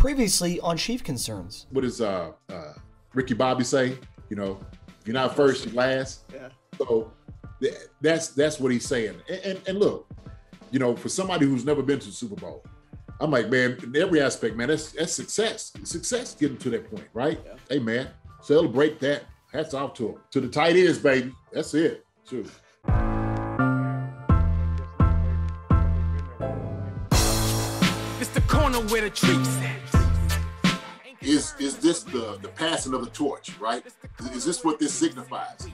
Previously on Chief Concerns. What does Ricky Bobby say? You know, if you're not first, you're last. Yeah. So that's what he's saying. And look, you know, for somebody who's never been to the Super Bowl, I'm like, man, in every aspect, man, that's success. Success getting to that point, right? Yeah. Hey, man, celebrate that. Hats off to him. To the tight ends, baby. That's it. True. It's the corner where the treats at. Is this the passing of the torch, right? Is this what this signifies?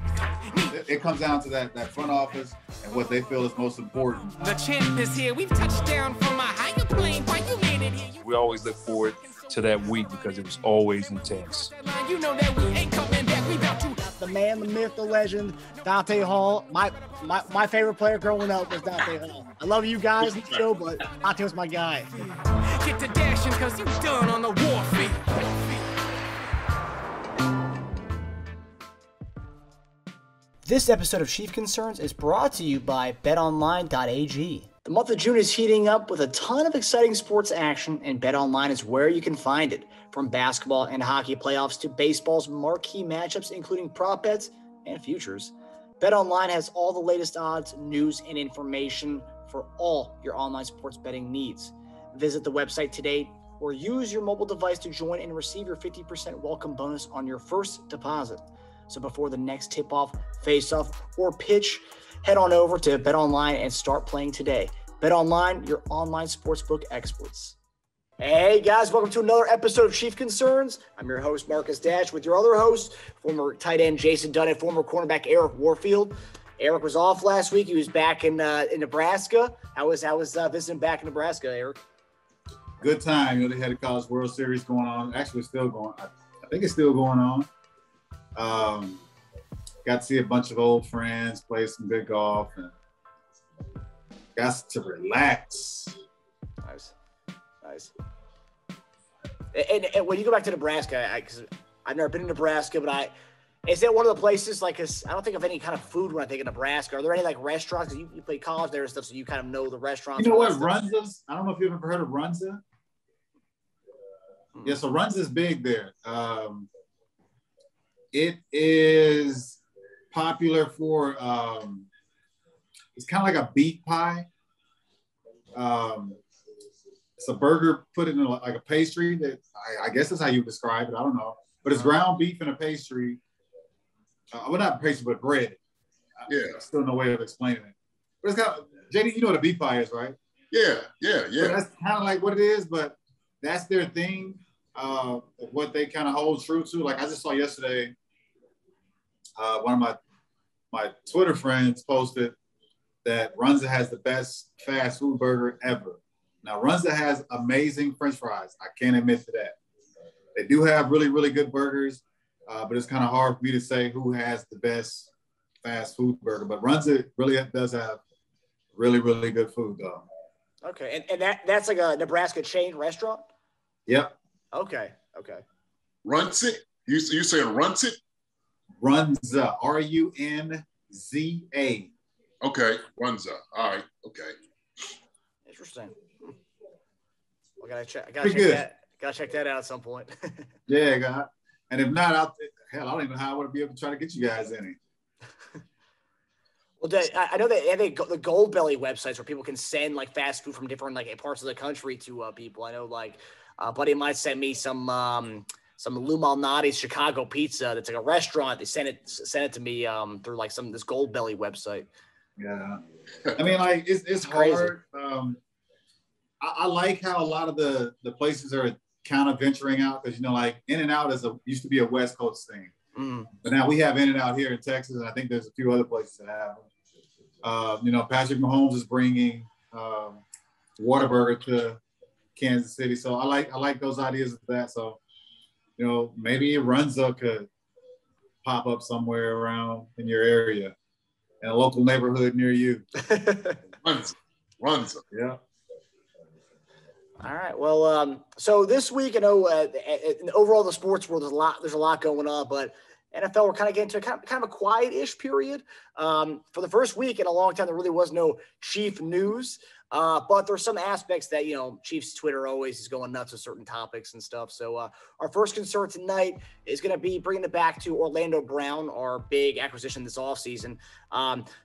It comes down to that front office and what they feel is most important. The champ is here. We've touched down from a higher plane. Why you landed here? We always look forward to that week because it was always intense. You know that we ain't coming back. We about to. The man, the myth, the legend, Dante Hall. My favorite player growing up was Dante Hall. I love you guys in the show, but Dante was my guy. Get to dashing because you done on the war field. This episode of Chief Concerns is brought to you by BetOnline.AG. The month of June is heating up with a ton of exciting sports action, and BetOnline is where you can find it. From basketball and hockey playoffs to baseball's marquee matchups, including prop bets and futures, BetOnline has all the latest odds, news, and information for all your online sports betting needs. Visit the website today or use your mobile device to join and receive your 50% welcome bonus on your first deposit. So before the next tip-off, face-off, or pitch, head on over to BetOnline and start playing today. BetOnline, your online sportsbook experts. Hey guys, welcome to another episode of Chief Concerns. I'm your host, Marcus Dash, with your other host, former tight end Jason Dunn and former cornerback Eric Warfield. Eric was off last week. He was back in Nebraska. How was visiting back in Nebraska, Eric? Good time. You know, they had a College World Series going on. Actually, it's still going. I think it's still going on. Got to see a bunch of old friends, play some good golf, and got to relax. Nice. And when you go back to Nebraska, because I've never been to Nebraska, but is that one of the places, like, I don't think of any kind of food when I think of Nebraska. Are there any, like, restaurants? You play college there and stuff, so you kind of know the restaurants. You know what, Runza's? I don't know if you've ever heard of Runza. Yeah, so Runza's big there. It is popular for, it's kind of like a beet pie. It's a burger put in like a pastry that I guess that's how you describe it. I don't know. But it's ground beef in a pastry. Well, not pastry, but bread. Yeah. Still no way of explaining it. But it's kind of, JD, you know what a beef pie is, right? Yeah. So that's kind of like what it is, but that's their thing. What they kind of hold true to. Like I just saw yesterday, one of my Twitter friends posted that Runza has the best fast food burger ever. Now, Runza has amazing French fries. I can't admit to that. They do have really, really good burgers, but it's kind of hard for me to say who has the best fast food burger. But Runza really does have really, really good food, though. Okay, and that's like a Nebraska chain restaurant? Yep. Okay. Runza? You saying Runza? Runza, Runza. Okay, Runza. All right, okay. Interesting. I gotta check that out at some point. Yeah, God. And if not, I don't even know how I would be able to try to get you guys any. Well, I know they have the Gold Belly websites where people can send like fast food from different like parts of the country to people. I know like a buddy of mine sent me some Lou Malnati's Chicago pizza. That's like a restaurant. They sent it to me through like this Gold Belly website. Yeah, I mean, like it's hard. I like how a lot of the places are kind of venturing out because, you know, like In-N-Out used to be a West Coast thing. But now we have In-N-Out here in Texas, and I think there's a few other places that have them. You know, Patrick Mahomes is bringing Whataburger to Kansas City. So I like those ideas of that. So, you know, maybe Runza could pop up somewhere around in your area in a local neighborhood near you. Runza. Yeah. All right. Well, so this week, I know overall the sports world, there's a lot going on, but NFL, we're kind of getting to kind of a quiet-ish period. For the first week in a long time, there really was no Chief news. But there's some aspects that, Chiefs Twitter always is going nuts with certain topics and stuff. So our first concern tonight is going to be bringing it back to Orlando Brown, our big acquisition this offseason.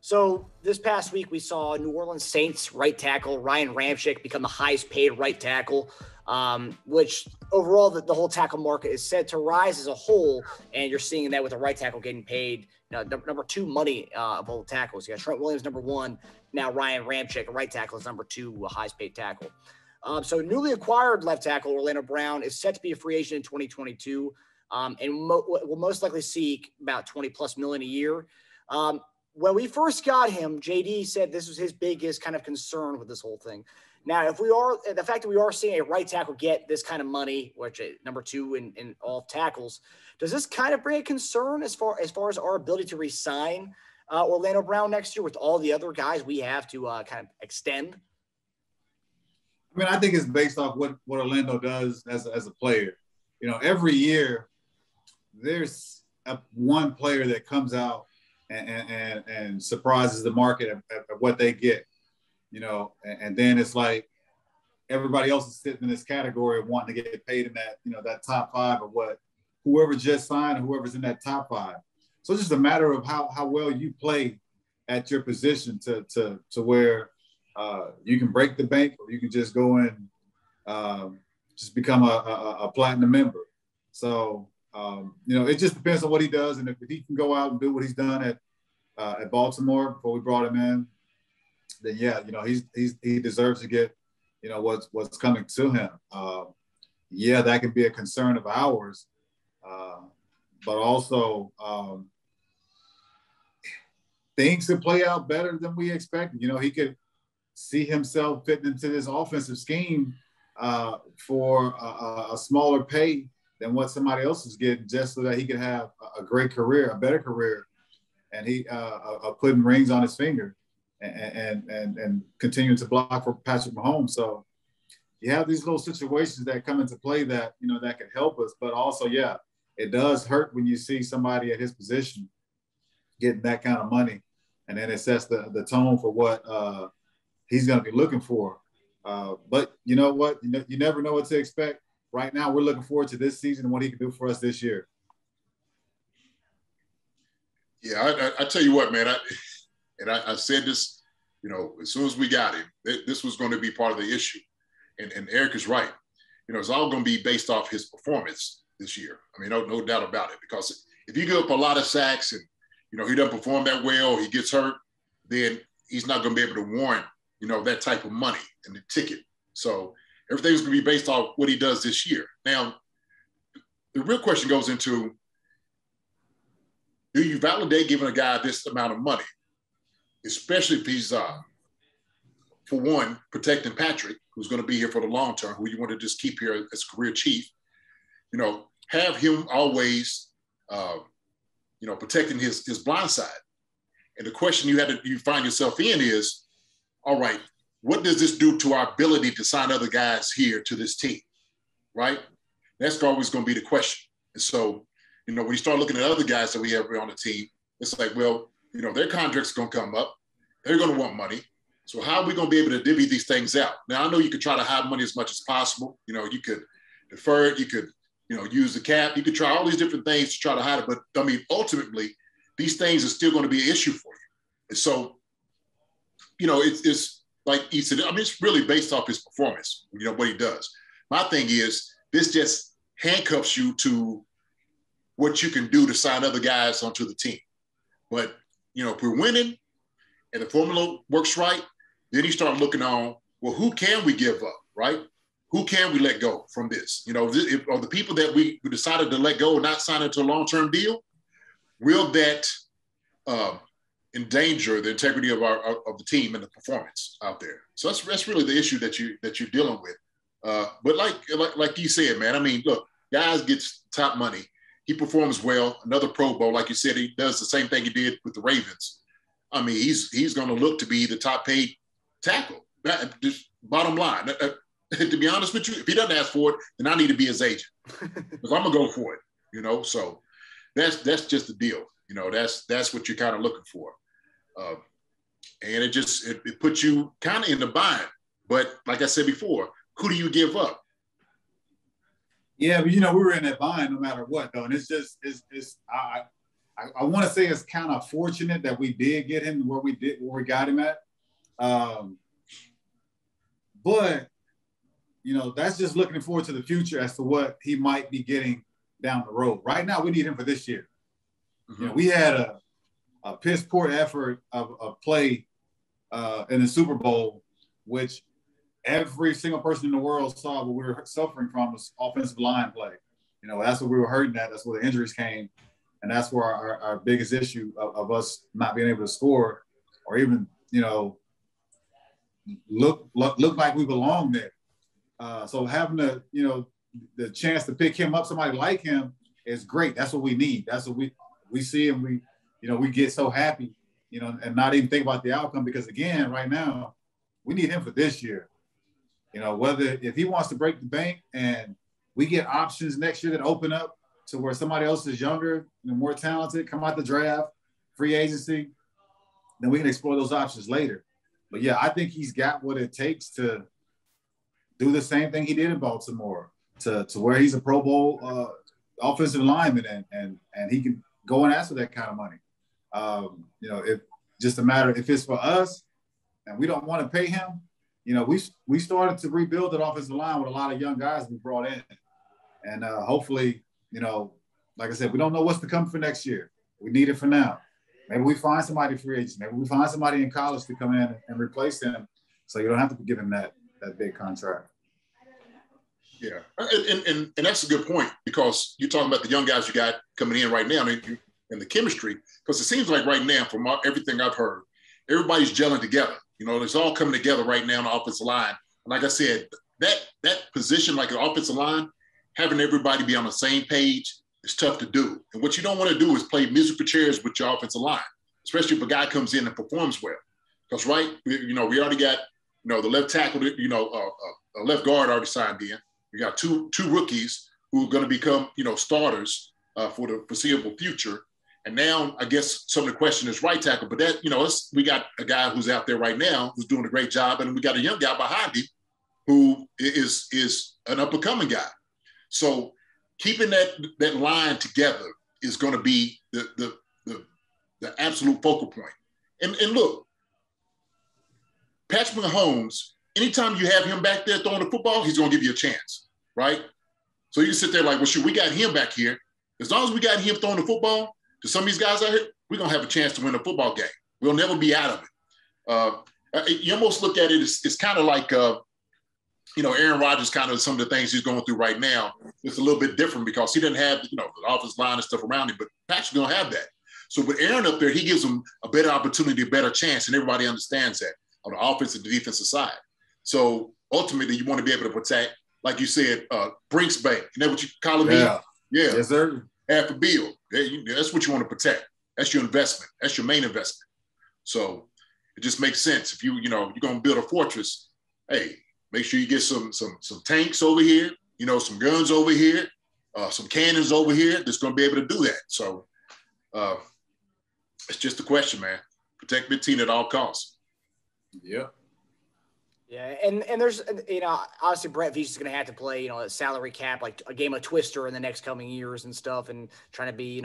So this past week, we saw New Orleans Saints right tackle Ryan Ramczyk become the highest paid right tackle, which overall the whole tackle market is set to rise as a whole. And you're seeing that with the right tackle getting paid number 2 money of all tackles. You got Trent Williams, number 1. Now Ryan Ramczyk, a right tackle, is number 2, highest paid tackle. So newly acquired left tackle Orlando Brown is set to be a free agent in 2022, and will most likely seek about $20+ million a year. When we first got him, JD said this was his biggest kind of concern with this whole thing. Now, the fact that we are seeing a right tackle get this kind of money, which is number 2 in all tackles, does this kind of bring a concern as far as our ability to re-sign Orlando Brown next year with all the other guys we have to kind of extend? I mean, I think it's based off what Orlando does as a player. Every year there's one player that comes out and surprises the market at what they get. And then it's like everybody else is sitting in this category of wanting to get paid in that, that top 5 of what whoever just signed or whoever's in that top 5. So it's just a matter of how well you play at your position to where you can break the bank, or you can just go and just become a platinum member. So, it just depends on what he does. And if he can go out and do what he's done at Baltimore before we brought him in, then yeah, he deserves to get, what's coming to him. Yeah, that can be a concern of ours, but also things could play out better than we expected. He could see himself fitting into this offensive scheme for a smaller pay than what somebody else is getting, just so that he could have a great career, a better career, and he putting rings on his finger. And continuing to block for Patrick Mahomes. So you have these little situations that come into play that, that can help us. But also, yeah, it does hurt when you see somebody at his position getting that kind of money. And then it sets the tone for what he's going to be looking for. But you know what? You never know what to expect. Right now, we're looking forward to this season and what he can do for us this year. Yeah, I tell you what, man, I said this, as soon as we got him, this was going to be part of the issue. And Eric is right. It's all going to be based off his performance this year. I mean, no doubt about it. Because if you give up a lot of sacks and, he doesn't perform that well, he gets hurt, then he's not going to be able to warrant, that type of money and the ticket. So everything's going to be based off what he does this year. Now, the real question goes into, do you validate giving a guy this amount of money? Especially if he's, for one, protecting Patrick, who's going to be here for the long term, who you want to just keep here as career chief. Have him always, protecting his blind side. And the question you find yourself in is, all right, what does this do to our ability to sign other guys here to this team, right? That's always going to be the question. And so, when you start looking at other guys that we have on the team, it's like, well, their contracts are going to come up. They're going to want money. So how are we going to be able to divvy these things out? Now, I know you could try to hide money as much as possible. You could defer it. You could, use the cap. You could try all these different things to try to hide it. But, I mean, ultimately, these things are still going to be an issue for you. And so, it's like he said, I mean, it's really based off his performance, what he does. My thing is, this just handcuffs you to what you can do to sign other guys onto the team. But, if we're winning and the formula works right, then you start looking on, well, who can we give up, right? Who can we let go from this? Are the people that we decided to let go or not sign into a long-term deal, will that endanger the integrity of the team and the performance out there? So that's really the issue that you're dealing with. But like you said, man, I mean, look, guys gets top money. He performs well. Another Pro Bowl, like you said, he does the same thing he did with the Ravens. I mean, he's going to look to be the top paid tackle. Just bottom line. To be honest with you, if he doesn't ask for it, then I need to be his agent because I'm gonna go for it. So that's just the deal. That's what you're kind of looking for. And it puts you kind of in the bind. But like I said before, who do you give up? Yeah, but we were in that bind no matter what, though. And I want to say it's kind of fortunate that we did get him where we got him at. But that's just looking forward to the future as to what he might be getting down the road. Right now, we need him for this year. Mm-hmm. We had a piss poor effort of play in the Super Bowl, which every single person in the world saw what we were suffering from was offensive line play. That's what we were hurting at. That's where the injuries came. And that's where our biggest issue of us not being able to score or even, look like we belong there. So having the chance to pick him up, somebody like him, is great. That's what we need. That's what we see, and we get so happy, and not even think about the outcome, because again, right now, we need him for this year. Whether if he wants to break the bank and we get options next year that open up to where somebody else is younger and more talented, come out the draft, free agency, then we can explore those options later. But yeah, I think he's got what it takes to do the same thing he did in Baltimore, to where he's a Pro Bowl offensive lineman, and he can go and ask for that kind of money. If just a matter if it's for us and we don't want to pay him, we started to rebuild that offensive line with a lot of young guys we brought in, and hopefully, like I said, we don't know what's to come for next year. We need it for now. Maybe we find somebody free agent. Maybe we find somebody in college to come in and replace him, so you don't have to give him that big contract. Yeah, and that's a good point, because you're talking about the young guys you got coming in right now, and the chemistry, because it seems like right now, from everything I've heard, everybody's gelling together. It's all coming together right now on the offensive line. And like I said, that position, like an offensive line, having everybody be on the same page is tough to do. And what you don't want to do is play musical chairs with your offensive line, especially if a guy comes in and performs well. Because we already got the left tackle, a left guard already signed in. We got two rookies who are going to become starters for the foreseeable future. And now I guess some of the question is right tackle, but that we got a guy who's out there right now who's doing a great job, and we got a young guy behind him who is an up and coming guy. So keeping that line together is going to be the absolute focal point. And look, Patrick Mahomes, anytime you have him back there throwing the football, he's going to give you a chance, right? So you can sit there like, well, shoot, we got him back here. As long as we got him throwing the football to some of these guys out here, we're going to have a chance to win a football game. We'll never be out of it. You almost look at it, it's kind of like, Aaron Rodgers, kind of some of the things he's going through right now. It's a little bit different because he doesn't have, the offensive line and stuff around him, but Patrick's going to have that. So with Aaron up there, he gives him a better opportunity, a better chance, and everybody understands that on the offensive and the defensive side. So ultimately, you want to be able to protect, like you said, Brinks Bank. Isn't that what you call him? Yeah. Yes, sir. Half a bill. That's what you want to protect. That's your investment. That's your main investment. So it just makes sense. If you're going to build a fortress, hey, make sure you get some tanks over here, some guns over here, some cannons over here that's going to be able to do that. So it's just a question, man. Protect your team at all costs. Yeah. Yeah, and there's, obviously Brett Veach is going to have to play, a salary cap, like a game of Twister in the next coming years and stuff, and trying to be,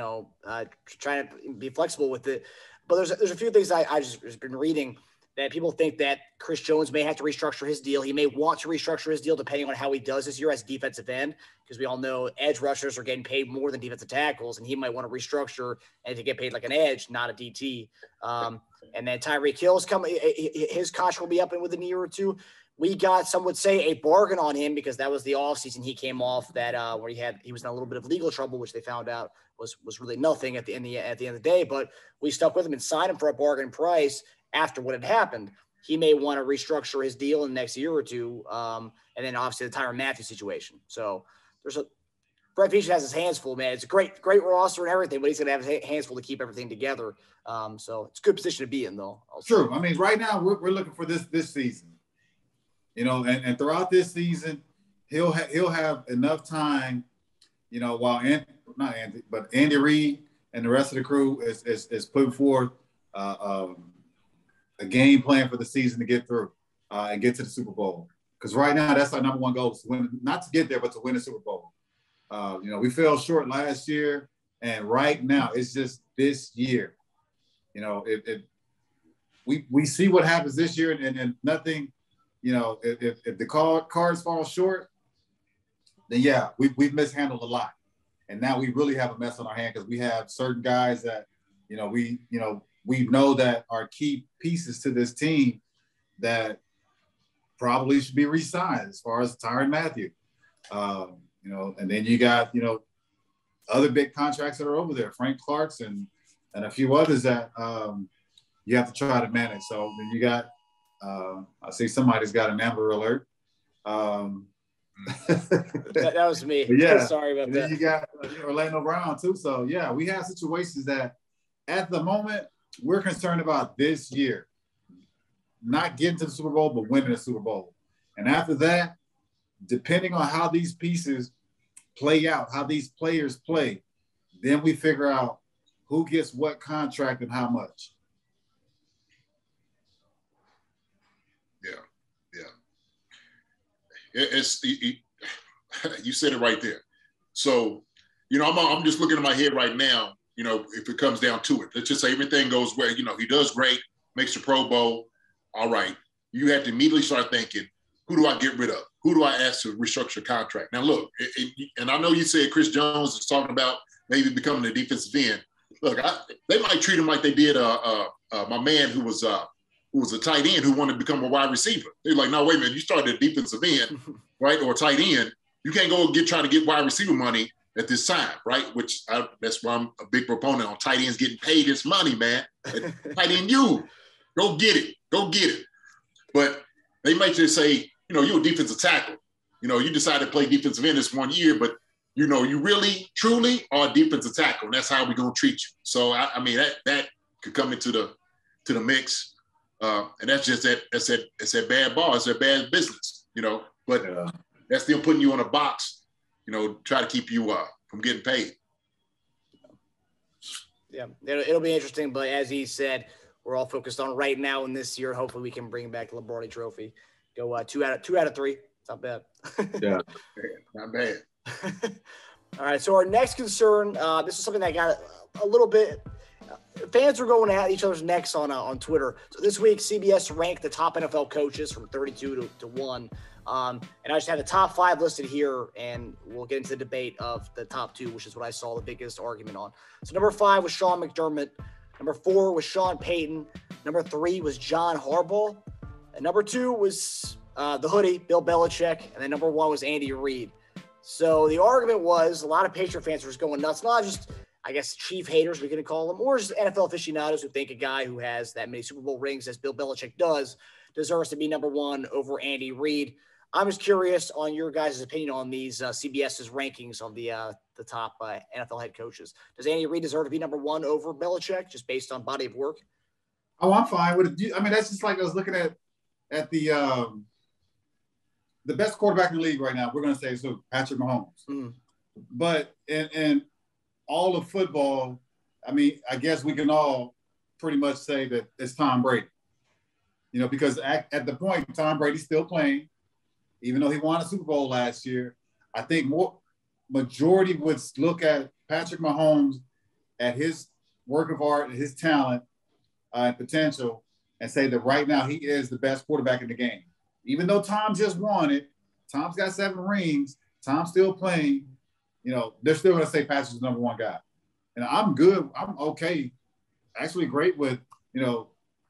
trying to be flexible with it. But there's a few things I just been reading that people think that Chris Jones may have to restructure his deal. He may want to restructure his deal depending on how he does this year as defensive end, because we all know edge rushers are getting paid more than defensive tackles, and he might want to restructure and to get paid like an edge, not a DT. And then Tyreek Hill's coming; his contract will be up in within a year or two. We got, some would say, a bargain on him because that was the offseason he came off that where he was in a little bit of legal trouble, which they found out was really nothing at the end of the day. But we stuck with him and signed him for a bargain price after what had happened. He may want to restructure his deal in the next year or two, and then obviously the Tyrann Mathieu situation. So Brett Veach has his hands full, man. It's a great roster and everything, but he's going to have his hands full to keep everything together. So it's a good position to be in, though. True. I mean, right now we're looking for this season, and throughout this season, he'll have enough time, while Andy Reid and the rest of the crew is putting forth a game plan for the season to get through and get to the Super Bowl. Because right now, that's our number one goal, is to win, not to get there, but to win the Super Bowl. We fell short last year, and right now it's just this year. We see what happens this year, and nothing. If the cards fall short, then yeah, we've mishandled a lot, and now we really have a mess on our hand because we have certain guys that we know that are key pieces to this team that probably should be re-signed, as far as Tyrann Mathieu. And then you got, other big contracts that are over there, Frank Clark's and a few others that you have to try to manage. So then you got, I see somebody's got an Amber Alert. That was me. Yeah. Sorry about that. Then you got Orlando Brown too. So yeah, we have situations that at the moment we're concerned about this year. Not getting to the Super Bowl, but winning the Super Bowl. And after that, depending on how these pieces play out, how these players play, then we figure out who gets what contract and how much. You said it right there. So, I'm just looking in my head right now, if it comes down to it. Let's just say everything goes well. He does great, makes the Pro Bowl. All right, you have to immediately start thinking, who do I get rid of? Who do I ask to restructure contract? Now, look, and I know you said Chris Jones is talking about maybe becoming a defensive end. Look, they might treat him like they did my man who was a tight end who wanted to become a wide receiver. They're like, no, wait a minute, you started a defensive end, right, or a tight end. You can't go try to get wide receiver money at this time, right? That's why I'm a big proponent on tight ends getting paid this money, man. Tight end, go get it. But they might just say, you're a defensive tackle. You decided to play defensive end this 1 year, but, you really, truly are a defensive tackle, and that's how we're going to treat you. So, that could come into the mix. And that's just it's that bad ball. It's that bad business, But that's them putting you in a box, try to keep you from getting paid. Yeah, it'll be interesting. But as he said, we're all focused on right now in this year. Hopefully, we can bring back the Lombardi Trophy. Go 2 out of 3. It's not bad. Yeah, not bad. All right. So our next concern. This is something that got a little bit. Fans were going at each other's necks on Twitter. So this week, CBS ranked the top NFL coaches from 32 to 1. And I just had the top 5 listed here, and we'll get into the debate of the top 2, which is what I saw the biggest argument on. So number 5 was Sean McDermott. Number 4 was Sean Payton. Number 3 was John Harbaugh. And number 2 was the hoodie, Bill Belichick. And then number 1 was Andy Reid. So the argument was a lot of Patriot fans were just going nuts. Not just, I guess, chief haters, we're going to call them, or just NFL aficionados who think a guy who has that many Super Bowl rings as Bill Belichick does deserves to be number 1 over Andy Reid. I'm just curious on your guys' opinion on these CBS's rankings of the top NFL head coaches. Does Andy Reid deserve to be number 1 over Belichick, just based on body of work? Oh, I'm fine with it. That's just like I was looking at the best quarterback in the league right now. We're going to say it's Patrick Mahomes. Mm. But in all of football, I guess we can all pretty much say that it's Tom Brady. Because at the point, Tom Brady's still playing. Even though he won a Super Bowl last year, I think majority would look at Patrick Mahomes, at his work of art, his talent and potential, and say that right now he is the best quarterback in the game. Even though Tom just won it, Tom's got 7 rings, Tom's still playing, they're still going to say Patrick's the number 1 guy. And I'm good. I'm okay. Actually great with,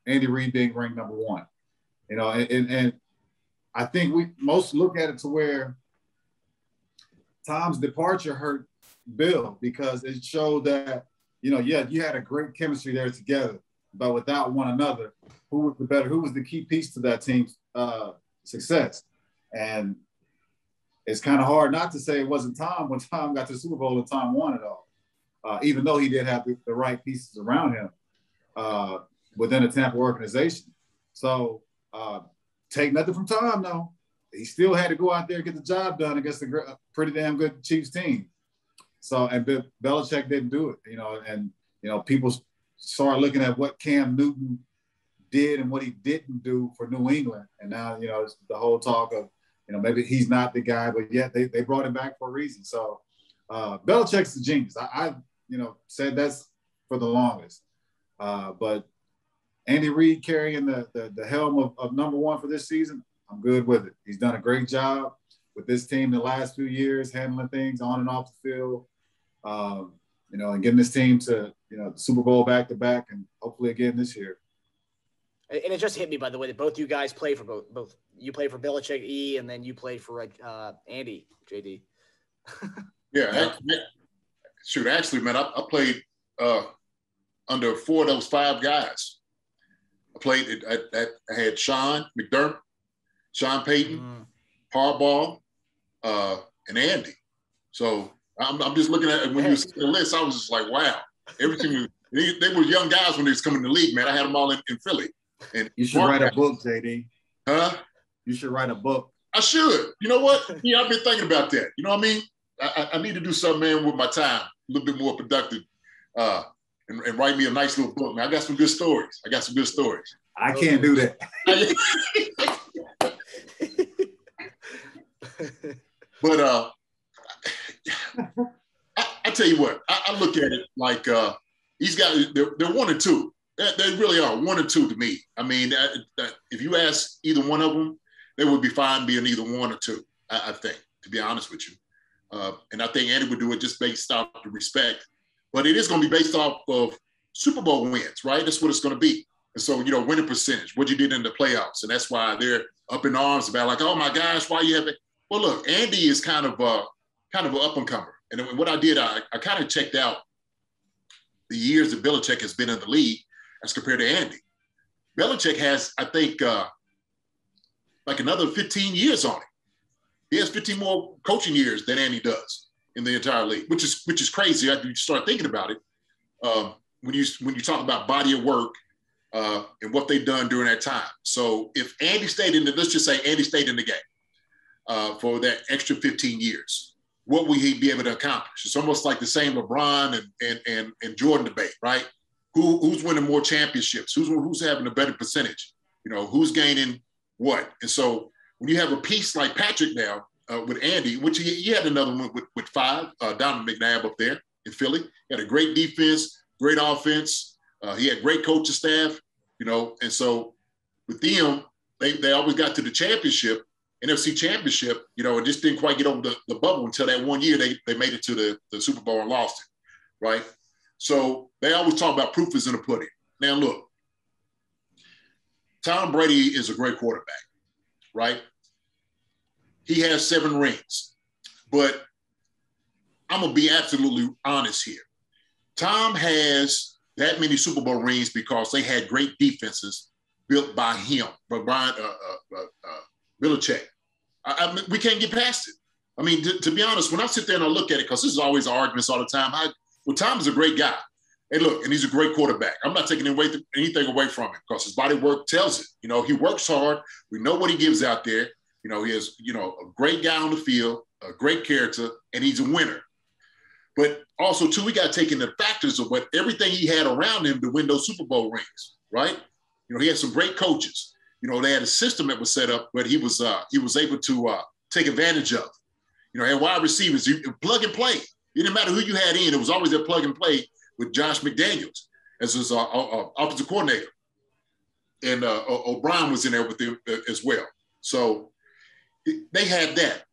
Andy Reid being ranked number 1. And I think we most look at it to where Tom's departure hurt Bill, because it showed that, you had a great chemistry there together, but without one another, who was the key piece to that team's success? And it's kind of hard not to say it wasn't Tom when Tom got to the Super Bowl and Tom won it all, even though he did have the right pieces around him within the Tampa organization. So, take nothing from Tom, though. He still had to go out there and get the job done against a pretty damn good Chiefs team. So, and Belichick didn't do it, and people started looking at what Cam Newton did and what he didn't do for New England. And now, it's the whole talk of, maybe he's not the guy, but yet they brought him back for a reason. So Belichick's the genius. I said that's for the longest. But Andy Reid carrying the helm of number one for this season, I'm good with it. He's done a great job with this team the last few years, handling things on and off the field, and getting this team to, the Super Bowl back-to-back and hopefully again this year. And it just hit me, by the way, that both you guys play for both. You play for Belichick, E, and then you play for Andy, JD. Yeah. Actually, man, I played under 4 of those 5 guys. I played I had Sean McDermott, Sean Payton, Harbaugh, and Andy. So I'm just looking at it. When you see the list, I was just like, wow. Everything they were young guys when they was coming to the league, man. I had them all in Philly. And you should write a book, JD. Huh? You should write a book. I should. You know what? Yeah, I've been thinking about that. You know what I mean? I need to do something, man, with my time, a little bit more productive, and write me a nice little book, man. I got some good stories. I can't do that. But I tell you what, I look at it like these guys, they're 1 and 2. They really are 1 and 2 to me. I mean, if you ask either one of them, they would be fine being either 1 or 2, I think, to be honest with you. And I think Andy would do it just based off the respect. But it is going to be based off of Super Bowl wins, right? That's what it's going to be. And so, winning percentage, what you did in the playoffs. And that's why they're up in arms about like, oh, my gosh, why you have it? Well, look, Andy is kind of an up-and-comer. And what I did, I kind of checked out the years that Belichick has been in the league as compared to Andy. Belichick has, I think, like another 15 years on him. He has 15 more coaching years than Andy does in the entire league, which is crazy after you start thinking about it. When you talk about body of work and what they've done during that time. So if Andy stayed let's just say Andy stayed in the game for that extra 15 years, what will he be able to accomplish? It's almost like the same LeBron and Jordan debate, right? Who's winning more championships? Who's having a better percentage? Who's gaining what? And so when you have a piece like Patrick now with Andy, which he had another one with 5, Donovan McNabb up there in Philly. He had a great defense, great offense. He had great coaching staff, and so with them, they always got to the championship, NFC championship, and just didn't quite get over the bubble until that one year they made it to the Super Bowl and lost it, right? So they always talk about proof is in the pudding. Now, look, Tom Brady is a great quarterback, right? He has 7 rings, but I'm going to be absolutely honest here. Tom has that many Super Bowl rings because they had great defenses built by him, by Belichick. We can't get past it. I mean, to be honest, when I sit there and I look at it, because this is always arguments all the time, Tom is a great guy. Hey, look, and he's a great quarterback. I'm not taking anything away from him because his body work tells it. He works hard. We know what he gives out there. He is, a great guy on the field, a great character, and he's a winner. But also, too, we got to take in the factors of everything he had around him to win those Super Bowl rings, right? He had some great coaches. They had a system that was set up, but he was able to take advantage of. Had wide receivers, you plug and play. It didn't matter who you had in. It was always a plug and play with Josh McDaniels as his offensive coordinator. And O'Brien was in there with them as well. So they had that.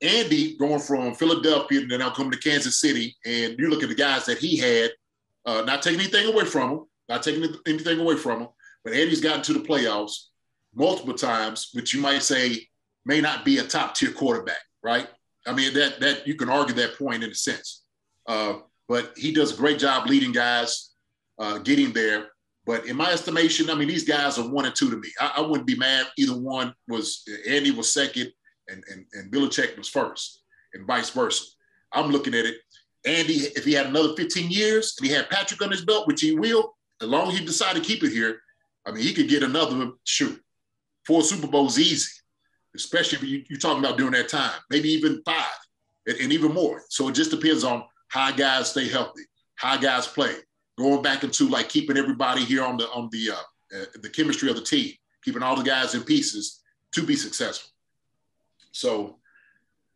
Andy going from Philadelphia and then now coming to Kansas City, and you look at the guys that he had, not taking anything away from him, but Andy's gotten to the playoffs multiple times, which you might say may not be a top-tier quarterback, right? I mean, that you can argue that point in a sense. But he does a great job leading guys, getting there. But in my estimation, I mean, these guys are 1 and 2 to me. I wouldn't be mad either one Andy was second and Belichick was first and vice versa. I'm looking at it. Andy, if he had another 15 years and he had Patrick on his belt, which he will, as long as he decided to keep it here, I mean, he could get another 4 Super Bowls easy, especially if you're talking about during that time, maybe even 5 and even more. So it just depends on how guys stay healthy, how guys play, going back into like keeping everybody here on the the chemistry of the team, keeping all the guys in pieces to be successful. So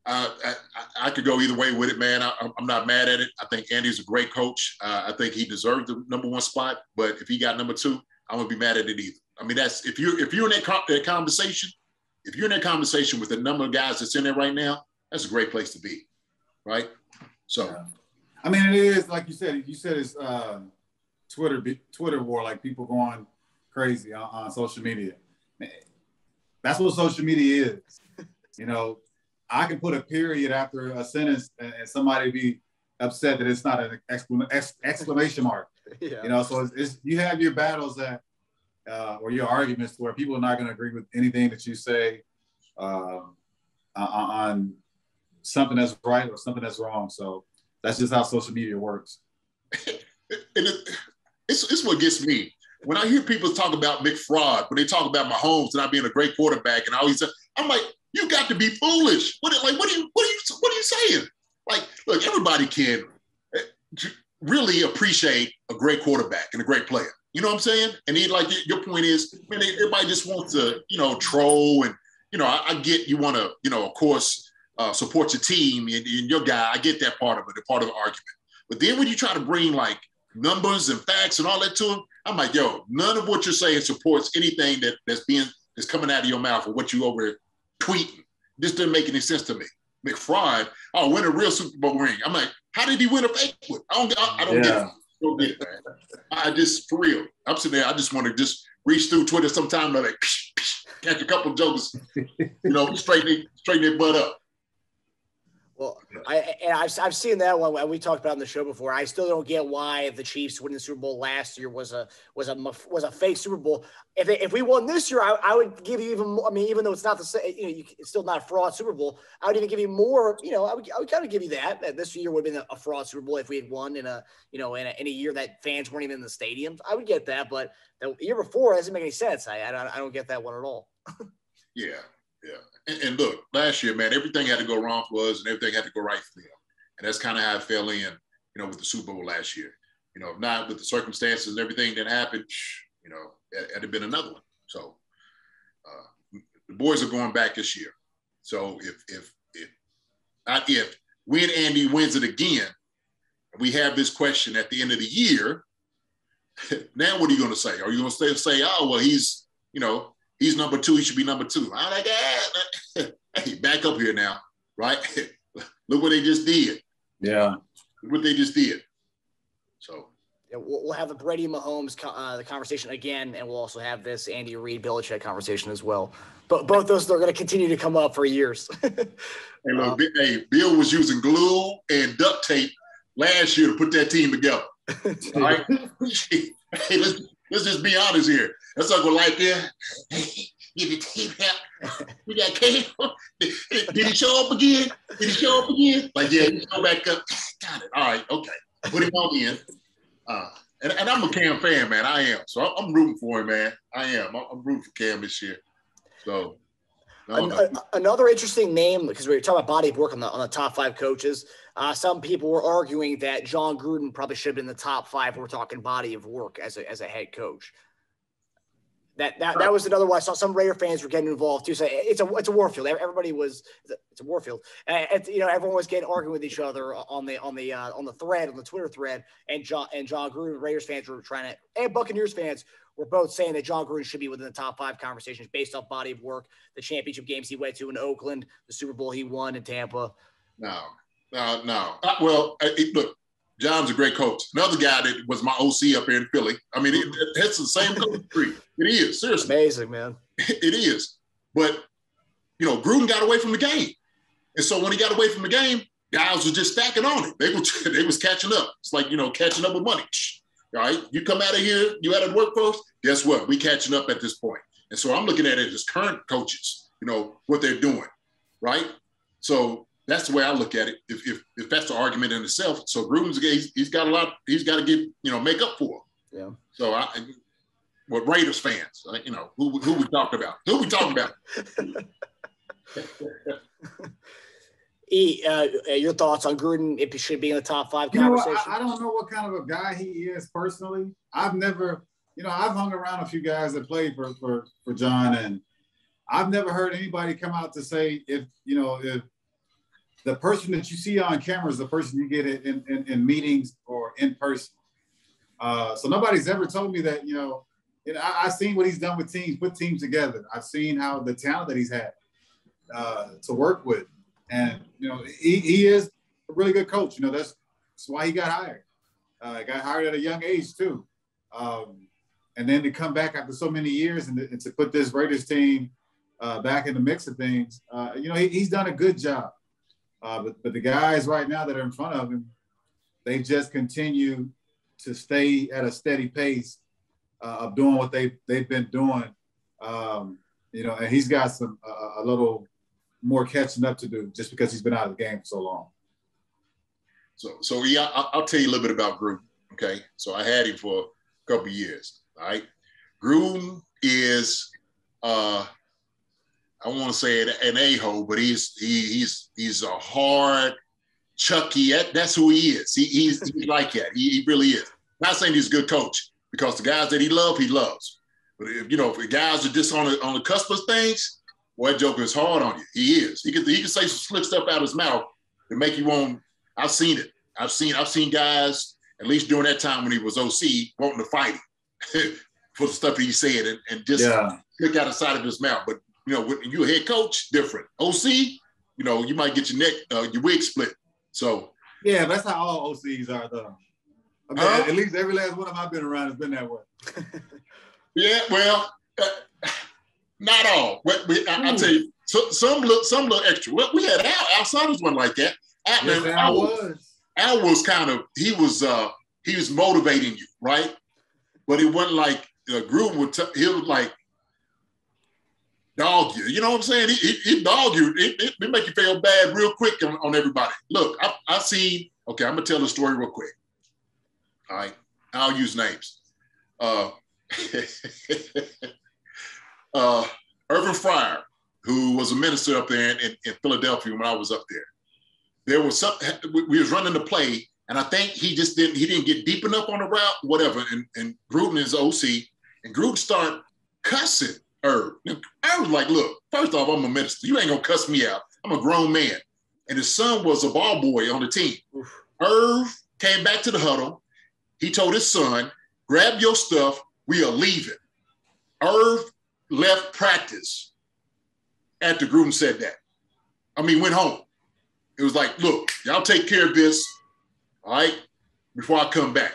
I could go either way with it, man. I'm not mad at it. I think Andy's a great coach. I think he deserved the number 1 spot, but if he got number 2, I wouldn't be mad at it either. I mean, that's if you're in that conversation, if you're in that conversation with the number of guys that's in there right now, that's a great place to be, right? So, yeah. I mean, it is like you said. You said it's Twitter war, like people going crazy on social media. That's what social media is. You know, I can put a period after a sentence and somebody be upset that it's not an exclamation mark. Yeah. You know, so it's you have your battles that or your arguments where people are not going to agree with anything that you say on something that's right or something that's wrong. So that's just how social media works. And it's what gets me. When I hear people talk about McFraud, when they talk about Mahomes and not being a great quarterback, and I'm like, you got to be foolish. What are you saying? Like, look, everybody can really appreciate a great quarterback and a great player. You know what I'm saying? And like your point is, man, everybody just wants to, troll and, I get you want to, of course, support your team and your guy. I get that part of it, the part of the argument. But then when you try to bring like numbers and facts and all that to them, I'm like, yo, none of what you're saying supports anything that's coming out of your mouth or what you over tweeting. This doesn't make any sense to me. McFraud, win a real Super Bowl ring. I'm like, how did he win a fake one? I don't get it. I don't get it, man. I just, for real, I'm sitting there, I just want to just reach through Twitter sometime and like, catch a couple of jokers, straighten their butt up. Well, I've seen that one. We talked about it on the show before. I still don't get why the Chiefs winning the Super Bowl last year was a fake Super Bowl. If we won this year, I would give you even more. I mean, even though it's not the same, it's still not a fraud Super Bowl. I would even give you more. I would kind of give you that this year would have been a fraud Super Bowl if we had won in a year that fans weren't even in the stadiums. I would get that, but the year before it doesn't make any sense. I don't get that one at all. Yeah. And look, last year, man, everything had to go wrong for us and everything had to go right for them. And that's kind of how I fell in, with the Super Bowl last year. If not with the circumstances and everything that happened, it had been another one. So the boys are going back this year. So if when Andy wins it again, we have this question at the end of the year, now what are you going to say? Are you going to say, oh, well, he's number 2. He should be number 2. I'm like, hey, back up here now, right? Look what they just did. Yeah. Look what they just did. So. Yeah, we'll have the Brady Mahomes the conversation again, and we'll also have this Andy Reid Belichick conversation as well. But both those are going to continue to come up for years. Hey, look, Bill was using glue and duct tape last year to put that team together. All right? Hey, let's just be honest here. That's Uncle Light there. Get the tape out. We got cable. Did he show up again? Like, yeah, he show back up. Got it. All right, okay. Put him on in. And I'm a Cam fan, man. I am. So I'm rooting for him, man. I am. I'm rooting for Cam this year. So. Another interesting name, because we were talking about body of work on the top 5 coaches. Some people were arguing that John Gruden probably should have been in the top 5. We're talking body of work as a head coach. That was another one. I saw some Raider fans were getting involved too. So it's a war field. Everybody was it's a war field. Everyone was arguing with each other on the thread, on the Twitter thread. And John Gruden, Raiders fans were and Buccaneers fans were both saying that John Gruden should be within the top 5 conversations based off body of work, the championship games he went to in Oakland, the Super Bowl he won in Tampa. No. Well, look, John's a great coach. Another guy that was my OC up here in Philly. I mean, it's the same coach tree. It is, seriously. Amazing, man. It is. But, Gruden got away from the game. And so when he got away from the game, guys were just stacking on it. They was catching up. It's like, catching up with money. All right, you come out of here, you out of the workforce, guess what? We catching up at this point. And so I'm looking at it as current coaches, what they're doing, right? So that's the way I look at it. If that's the argument in itself. So Gruden's he's got a lot. He's got to get make up for. Yeah. So what Raiders fans, who we talking about? Who we talking about? Your thoughts on Gruden, if he should be in the top 5 conversation? I don't know what kind of a guy he is personally. I've never I've hung around a few guys that played for John, and I've never heard anybody come out to say if the person that you see on camera is the person you get in meetings or in person. So nobody's ever told me that, I've seen what he's done with teams, put teams together. I've seen how the talent that he's had to work with. And, he is a really good coach. That's why he got hired. Got hired at a young age too. And then to come back after so many years and to put this Raiders team back in the mix of things, he's done a good job. But the guys right now that are in front of him, they just continue to stay at a steady pace of doing what they've been doing. And he's got a little more catching up to do just because he's been out of the game for so long. So yeah, I'll tell you a little bit about Gruden. Okay, so I had him for a couple of years. All right, Gruden is I want to say an a-hole, but he's a hard Chucky. That's who he is. He's like that. He really is. Not saying he's a good coach because the guys that he loves. But if the guys are just on the cusp of things, boy, that joker is hard on you. He is. He can say some slick stuff out of his mouth to make you want. I've seen it. I've seen guys, at least during that time when he was OC, wanting to fight him for the stuff that he said and just look out the side of his mouth. But when you're a head coach, different. OC, you might get your wig split. So yeah, that's how all OCs are, though. I mean, at least every last one of them I've been around has been that way. Yeah, well, not all. I'll tell you, some look extra. Well, we had Al Saunders one like that. Al was kind of he was motivating you, right? But it wasn't like Gruden would. He was like dog you. You know what I'm saying? He dog you. It make you feel bad real quick on everybody. Look, I seen. Okay, I'm gonna tell the story real quick. All right, I'll use names. Irvin Fryer, who was a minister up there in Philadelphia when I was up there. There was we was running the play, and I think he didn't get deep enough on the route, whatever. And Gruden is OC, and Gruden started cussing Irv. I was like, look, first off, I'm a minister. You ain't gonna cuss me out. I'm a grown man. And his son was a ball boy on the team. Oof. Irv came back to the huddle. He told his son, grab your stuff, we are leaving. Irv left practice after Gruden said that. Went home. It was like, look, y'all take care of this, all right, before I come back.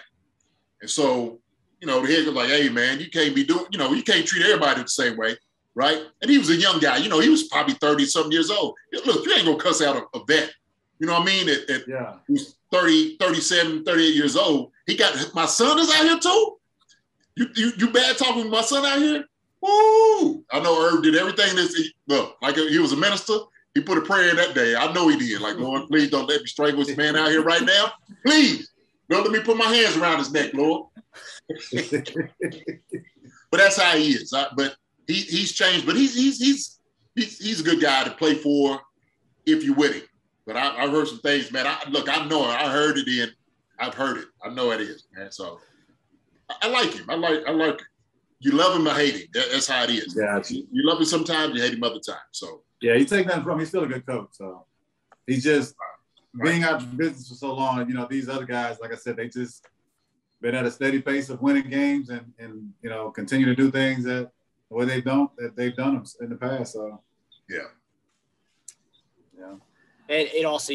And so, the head was like, hey, man, you can't be doing, you can't treat everybody the same way, right? And he was a young guy. He was probably 30-something years old. Look, you ain't going to cuss out a vet. You know what I mean? He was 30, 37, 38 years old. He got, my son is out here too? You bad talking with my son out here? Woo! I know Irv did everything look, like he was a minister. He put a prayer in that day. I know he did. Like, Lord, please don't let me strangle this man out here right now. Please. Don't let me put my hands around his neck, Lord. But that's how he is. But he's changed. But he's a good guy to play for if you're with him. But I heard some things, man. I know it. I heard it I've heard it. I know it is, man. So I like him. I like him. You love him or hate him. That's how it is. Yeah. You love him sometimes, you hate him other times. So yeah, you take nothing from him. He's still a good coach. So he's just being out of business for so long. These other guys, like I said, they just been at a steady pace of winning games and continue to do things that they've done them in the past. So yeah. And it also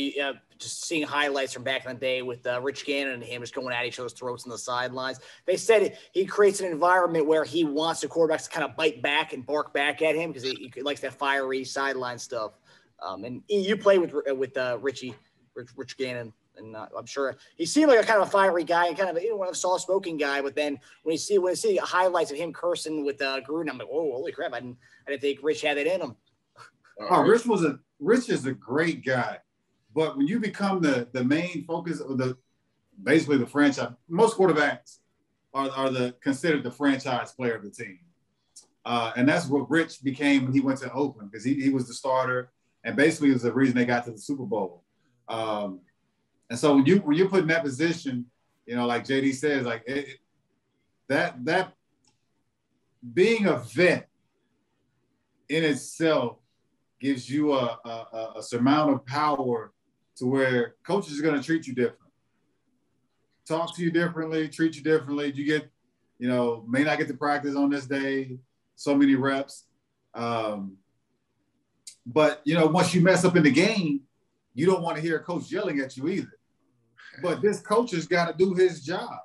just seeing highlights from back in the day with Rich Gannon and him just going at each other's throats on the sidelines. They said he creates an environment where he wants the quarterbacks to kind of bite back and bark back at him because he likes that fiery sideline stuff. And you play with Rich Gannon, and I'm sure he seemed like a kind of a fiery guy and kind of a soft-spoken guy. But then when I see highlights of him cursing with Gruden, I'm like, whoa, holy crap! I didn't think Rich had it in him. Rich is a great guy, but when you become the main focus of basically the franchise, most quarterbacks are considered the franchise player of the team, and that's what Rich became when he went to Oakland because he was the starter and basically was the reason they got to the Super Bowl. And so when you're put in that position, like JD says, like that being a vet in itself gives you a surmount of power to where coaches are going to treat you different, talk to you differently, treat you differently. You get, may not get to practice on this day, so many reps. But, once you mess up in the game, you don't want to hear a coach yelling at you either. But this coach has got to do his job,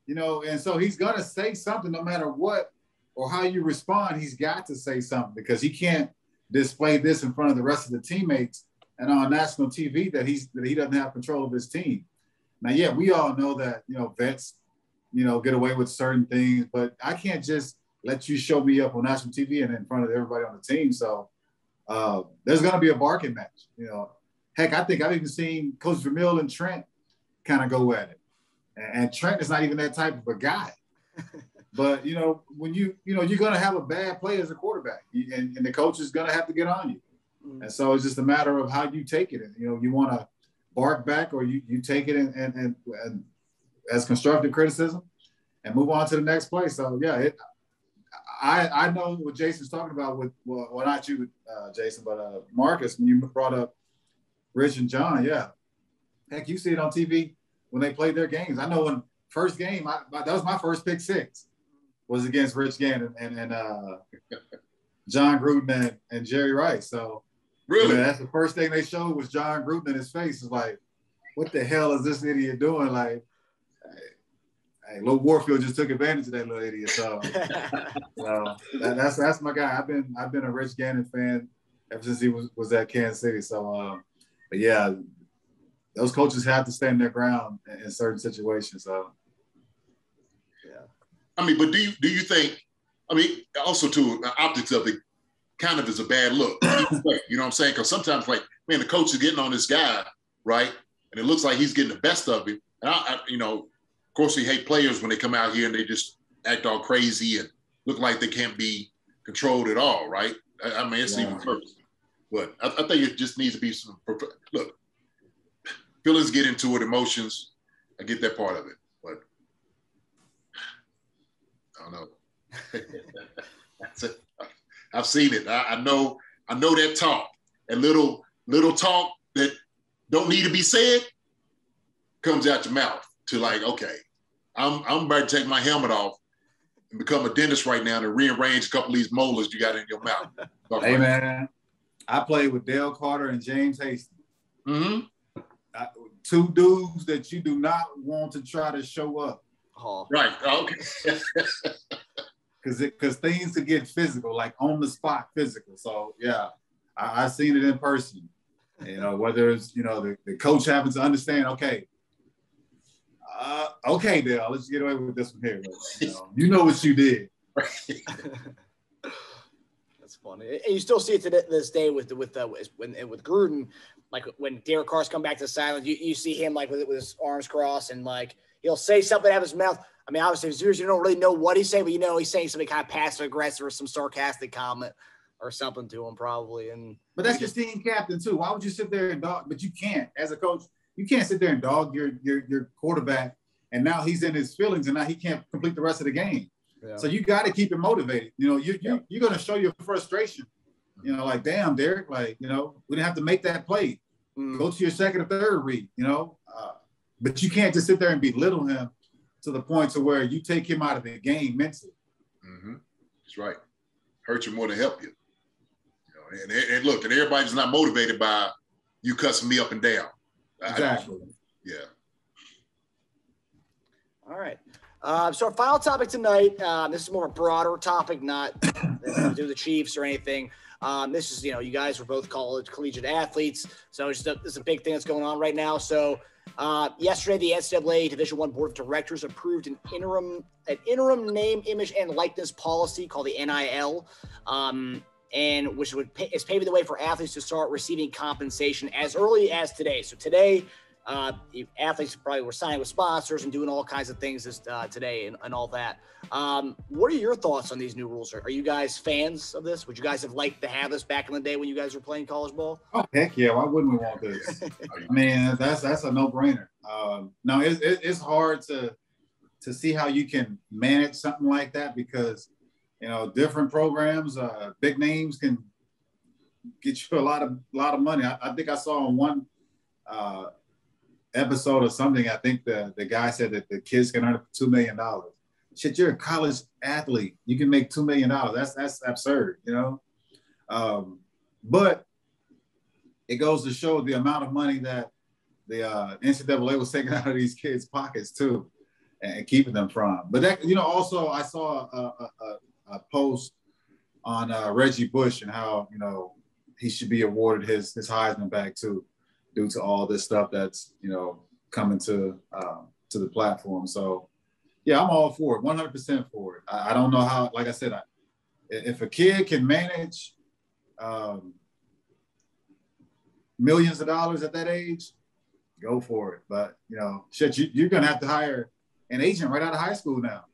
and so he's going to say something no matter what or how you respond. He's got to say something because he can't display this in front of the rest of the teammates and on national TV that he doesn't have control of his team. Now, yeah, we all know that, vets, get away with certain things, but I can't just let you show me up on national TV and in front of everybody on the team. So there's going to be a barking match, Heck, I think I've even seen Coach Vermeil and Trent kind of go at it. And Trent is not even that type of a guy. But, when you're going to have a bad play as a quarterback, and the coach is going to have to get on you. And so it's just a matter of how you take it. You want to bark back or you take it and as constructive criticism and move on to the next play. So, yeah, I know what Jason's talking about with, well, not you, Jason, but Marcus, when you brought up Rich and John, yeah. Heck, you see it on TV when they played their games. I know when first game, that was my first pick six, was against Rich Gannon and John Gruden and Jerry Rice. So really, that's the first thing they showed was John Gruden in his face. Is like, what the hell is this idiot doing? Like, hey, Lil Warfield just took advantage of that little idiot. So, that's my guy. I've been a Rich Gannon fan ever since he was at Kansas City. So, but yeah, those coaches have to stand their ground in certain situations. So, yeah. I mean, but do you think? I mean, also too, the optics of it kind of is a bad look. You know what I'm saying? Because sometimes, like, man, the coach is getting on this guy, right? And it looks like he's getting the best of him. And of course, we hate players when they come out here and they just act all crazy and look like they can't be controlled at all, right? I mean, it's even worse. But I think it just needs to be some – look, feelings get into it, emotions. I get that part of it. But I don't know. That's it. I've seen it. I know that talk. And little talk that don't need to be said comes out your mouth to like, okay, I'm about to take my helmet off and become a dentist right now to rearrange a couple of these molars you got in your mouth. Hey, man, I played with Dale Carter and James Hastings. Mm-hmm. Two dudes that you do not want to try to show up. Oh. Right. Okay. Because things could get physical, like on the spot physical. So, yeah, I've seen it in person. Whether it's, the coach happens to understand, okay, Dale, let's get away with this one here. But, you know what you did. That's funny. And you still see it to this day with Gruden, like when Derek Carr's come back to the sideline, you see him like with his arms crossed and like he'll say something out of his mouth. I mean, obviously, you don't really know what he's saying, but he's saying something kind of passive aggressive or some sarcastic comment or something to him probably. But that's your team captain too. Why would you sit there and dog? But you can't, as a coach, you can't sit there and dog your quarterback. And now he's in his feelings, and now he can't complete the rest of the game. Yeah. So you got to keep him motivated. You're going to show your frustration. Like, damn, Derek, like, we didn't have to make that play. Go to your second or third read. But you can't just sit there and belittle him to the point to where you take him out of the game mentally. Mm-hmm. That's right. Hurt you more than help you. And look, and everybody's not motivated by you cussing me up and down. Exactly. Yeah. All right. So our final topic tonight, this is more of a broader topic, not to do with the Chiefs or anything. This is, you guys were both collegiate athletes. So it's a big thing that's going on right now. So yesterday, the NCAA Division I Board of Directors approved an interim name, image, and likeness policy called the NIL, and which is paving the way for athletes to start receiving compensation as early as today. So today, athletes probably were signing with sponsors and doing all kinds of things today and all that. What are your thoughts on these new rules? Are you guys fans of this? Would you guys have liked to have this back in the day when you guys were playing college ball? Oh, heck yeah. Why wouldn't we want this? I mean, that's a no-brainer. No, it's hard to see how you can manage something like that because different programs, big names can get you a lot of money. I think I saw on one episode or something, I think the guy said that the kids can earn up to $2 million. Shit, you're a college athlete. You can make $2 million. That's absurd, but it goes to show the amount of money that the NCAA was taking out of these kids' pockets too, and keeping them from. But that, also I saw a post on Reggie Bush and how he should be awarded his Heisman bag too, due to all this stuff that's coming to the platform. So yeah, I'm all for it, 100% for it. I don't know how. Like I said, if a kid can manage millions of dollars at that age, go for it. But shit, you're gonna have to hire an agent right out of high school now,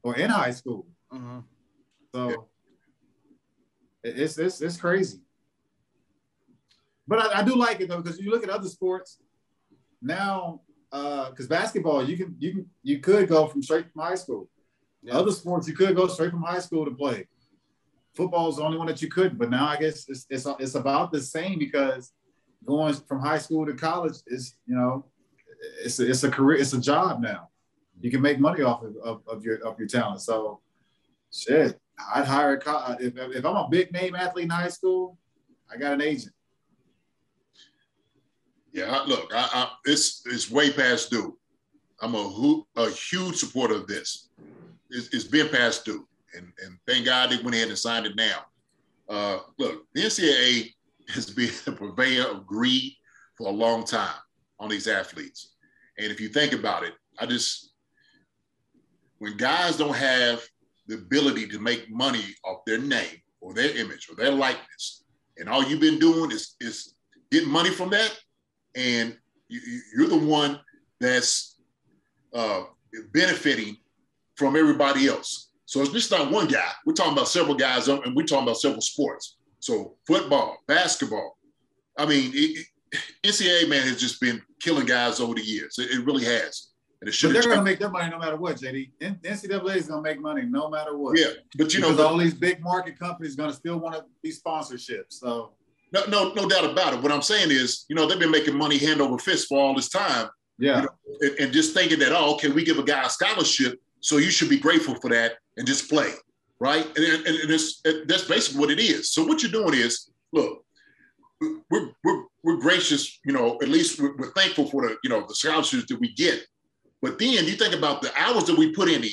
or in high school. Mm-hmm. So it's crazy. But I do like it though, because you look at other sports now, because basketball you could go straight from high school. Yeah. Other sports you could go straight from high school to play. Football is the only one that you couldn't, but now I guess it's about the same, because going from high school to college is it's a career, it's a job now. You can make money off of your talent. So shit, I'd hire if I'm a big name athlete in high school, I got an agent. Yeah, look, it's way past due. I'm a huge supporter of this. It's been past due. And thank God they went ahead and signed it now. Look, the NCAA has been a purveyor of greed for a long time on these athletes. And if you think about it, when guys don't have the ability to make money off their name or their image or their likeness, and all you've been doing is getting money from that, and you're the one that's benefiting from everybody else. So it's just not one guy. We're talking about several guys, and we're talking about several sports. So football, basketball. I mean, NCAA, man, has just been killing guys over the years. It really has. And it should. But they're going to make their money no matter what, JD. NCAA is going to make money no matter what. Yeah, but because all these big market companies are going to still want to be sponsorships. So no doubt about it. What I'm saying is, they've been making money hand over fist for all this time. Yeah. And just thinking that, okay, we give a guy a scholarship, so you should be grateful for that and just play, right? And that's basically what it is. So what you're doing is, look, we're gracious, at least we're thankful for the scholarships that we get. But then you think about the hours that we put in,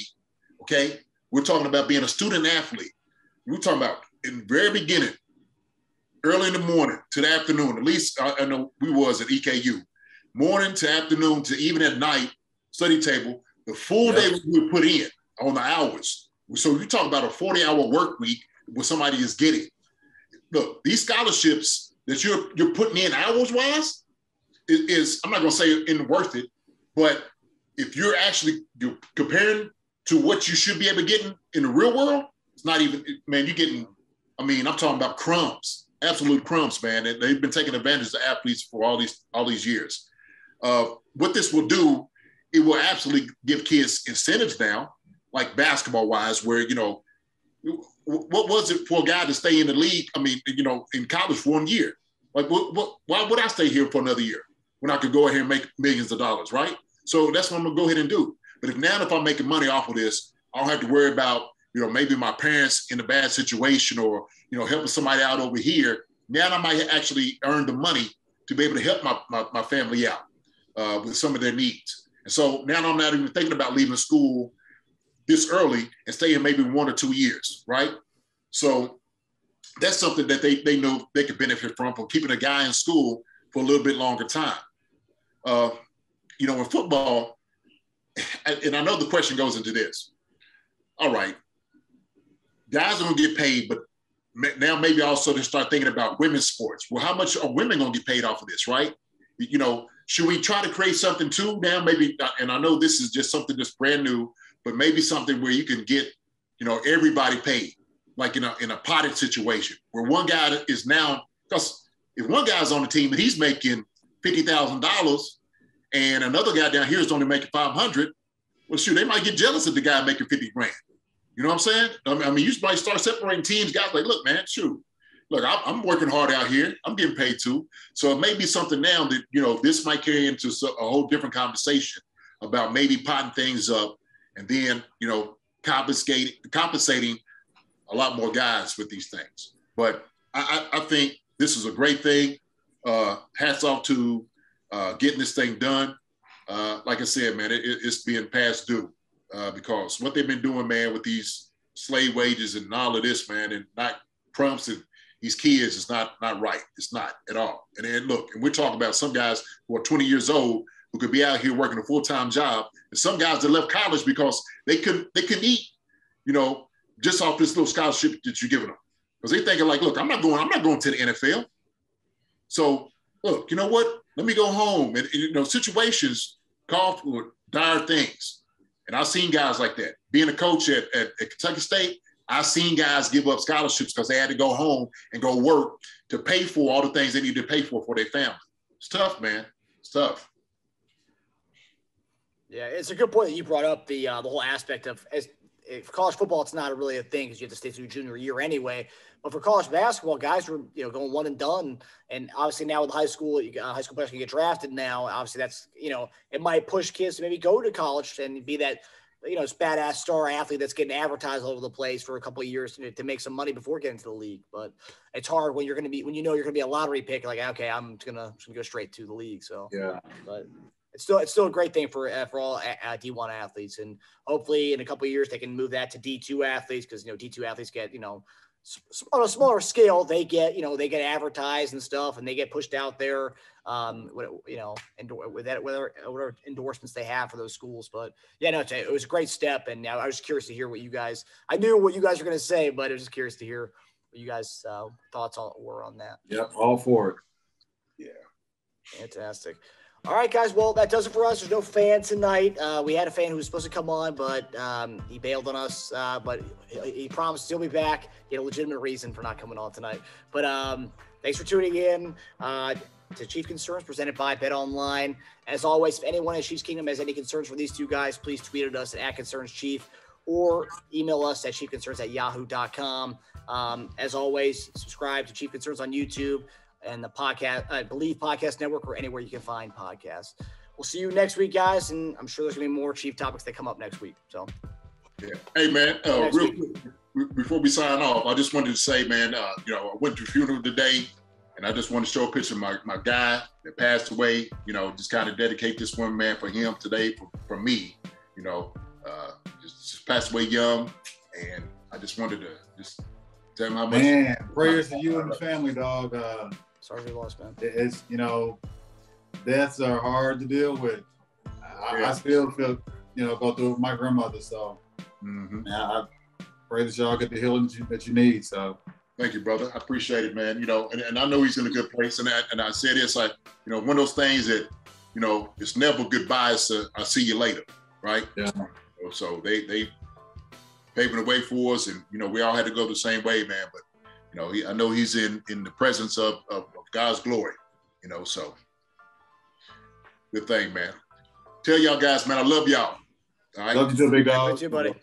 okay? We're talking about being a student athlete. We're talking about in the very beginning, early in the morning to the afternoon. At least I know we was at EKU. Morning to afternoon to even at night, study table, the full day we put in on the hours. So you talk about a 40-hour work week where somebody is getting. Look, these scholarships that you're putting in hours-wise is I'm not going to say isn't worth it, but if you're comparing to what you should be able to get in the real world, it's not even, man, you're getting, I'm talking about crumbs, absolute crumbs, man. They've been taking advantage of athletes for all these years. What this will do, it will absolutely give kids incentives now, like basketball-wise, where, what was it for a guy to stay in the league, in college for 1 year? Like, why would I stay here for another year when I could go ahead and make millions of dollars, right? So that's what I'm going to go ahead and do. But if I'm making money off of this, I don't have to worry about, maybe my parents in a bad situation or, helping somebody out over here. Now I might actually earn the money to be able to help my family out with some of their needs. And so now I'm not even thinking about leaving school this early and staying maybe 1 or 2 years, right? So that's something that they know they could benefit from keeping a guy in school for a little bit longer time. In football, and I know the question goes into this. All right, guys are going to get paid, but now maybe also they start thinking about women's sports. Well, how much are women going to get paid off of this, right? Should we try to create something too now? Maybe, and I know this is just something that's brand new, but maybe something where you can get, everybody paid, like in a potted situation where one guy is now, because if one guy's on the team and he's making $50,000 and another guy down here is only making $500, well, shoot, they might get jealous of the guy making $50,000. You know what I'm saying? I mean, you might start separating teams, guys like, look, man, shoot. Look, I'm working hard out here. I'm getting paid too. So it may be something now that, you know, this might carry into a whole different conversation about maybe potting things up and then, you know, compensating a lot more guys with these things. But I think this is a great thing. Hats off to getting this thing done. Like I said, man, it's being past due because what they've been doing, man, with these slave wages and all of this, man, and not prompting these kids is not right. It's not at all. And then look, and we're talking about some guys who are 20 years old who could be out here working a full-time job, and some guys that left college because they couldn't eat, you know, just off this little scholarship that you're giving them. Because they thinking like, look, I'm not going to the NFL. So look, you know what? Let me go home. And you know, situations call for dire things. And I've seen guys like that. Being a coach at Kentucky State, I've seen guys give up scholarships because they had to go home and go work to pay for all the things they need to pay for their family. It's tough, man. It's tough. Yeah, it's a good point that you brought up the whole aspect of for college football, it's not really a thing because you have to stay through junior year anyway. But for college basketball, guys were going one and done, and obviously now with high school players can get drafted now. Obviously, that's it might push kids to maybe go to college and be that this badass star athlete that's getting advertised all over the place for a couple of years to make some money before getting to the league. But it's hard when you're going to be a lottery pick. Like, okay, I'm gonna go straight to the league. So yeah, but. It's still a great thing for all D1 athletes, and hopefully in a couple of years they can move that to D2 athletes because D2 athletes get on a smaller scale they get advertised and stuff, and they get pushed out there and with that whatever endorsements they have for those schools. But yeah, no, it was a great step, and I was curious to hear what you guys. I knew what you guys were going to say, but I was just curious to hear what you guys thoughts were on that. Yep, all for it. Yeah, fantastic. All right, guys. Well, that does it for us. There's no fan tonight. We had a fan who was supposed to come on, but he bailed on us. But he promised he'll be back. He had a legitimate reason for not coming on tonight. But thanks for tuning in to Chief Concerns presented by BetOnline. As always, if anyone in Chiefs Kingdom has any concerns for these two guys, please tweet at us at @ConcernsChief or email us at chiefconcerns@yahoo.com. As always, subscribe to Chief Concerns on YouTube and the podcast, I believe Podcast Network, or anywhere you can find podcasts. We'll see you next week, guys, and I'm sure there's going to be more Chief topics that come up next week. So, yeah. Hey, man, real quick, before we sign off, I just wanted to say, man, I went to a funeral today, and I just want to show a picture of my guy that passed away, just kind of dedicate this one, man, for him today, for me, just passed away young, and I just wanted to just tell him how much. Man, prayers to you and the family, dog. Sorry for the loss, man. It's, deaths are hard to deal with. I still feel, go through it with my grandmother. So, I pray that y'all get the healing that you need. So, thank you, brother. I appreciate it, man. And I know he's in a good place. And I say this, one of those things that, it's never goodbye. It's I'll see you later, right? Yeah. So they paving the way for us, and we all had to go the same way, man. But I know he's in the presence of God's glory, so good thing, man. Tell y'all guys, man, I love y'all. All right, love you too, big dog. Love you too, buddy.